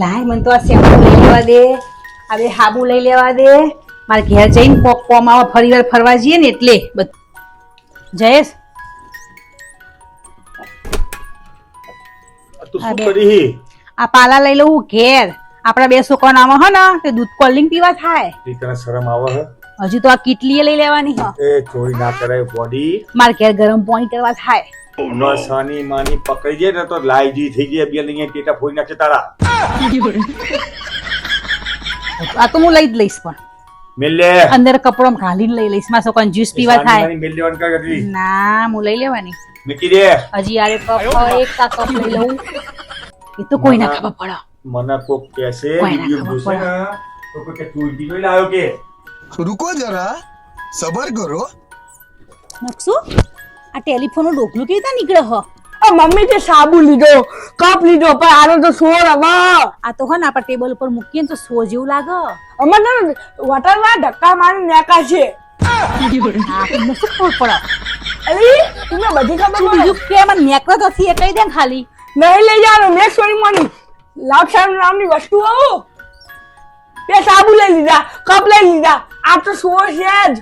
લાય મને તો આ શેમ્પુ લઈ લેવા દે, આ બે હાબુ લઈ લેવા દે. મારે ઘેર જઈને કોમાવા ફરી વાર ફરવા જઈએ ને એટલે જયેશ તું શું કરી? આ પાલા લઈ લઉં ઘેર. આપડા બે છોકરા નામ હે ને તે દૂધ કોલ્ડિંગ પીવા થાય. તને શરમ આવે હે? હજી તો આ કીટલી લઈ લેવાની હે. એ ચોરી ના કરાય બોડી. મારે ઘેર ગરમ પાણી કરવા થાય. નસાની માની પકડી જાય ને તો લાઈજી થઈ જાય. બે અહીંયા ટેટા ફોડી નાખે તારા. આ તો હું લઈ જ લઈશ પણ મેલ લે. અંદર કપડોમાં ઘાલીને લઈ લઈશ. મારા છોકરાને જ્યુસ પીવા થાય. મેલ લેવાનું કર ગઈ. ના હું લઈ લેવાની. મૂકી દે. હજી યાર કપ એક કપ લઈ લઉં. એ તો કોઈ ના ખબર પડે. મને કોક કહેશે કોઈ ના વિડિયો ખબર જોશે ને તો કોઈ કે ચોરી લઈ લાવ્યો કે. रुको जरा सबर करो. નકશો આ ટેલિફોન નું ડોકલું કેવી રીતે નીકળે હ? મમ્મી તે સાબુ લીધો, કપ લીધો, પણ આનો તો સોર હવે. આ તો હે ને આપણે ટેબલ ઉપર મૂકીએ ને તો સો જેવું લાગે. અમારે વટારમાં ધક્કા મારી નાકા છે. હા તમને શું ખબર પડે? અલી તમને બધી ખબર તું પડે. બીજું કે મને નેકળો તો થી એ કહી દે ને ખાલી. નહીં લઈ જવાનું મેં સોરી મની લાક્ષામ નામની વસ્તુ આવું બે સાબુ લઈ લીધા, કપ લઈ લીધા. આ તો સોર છે જ.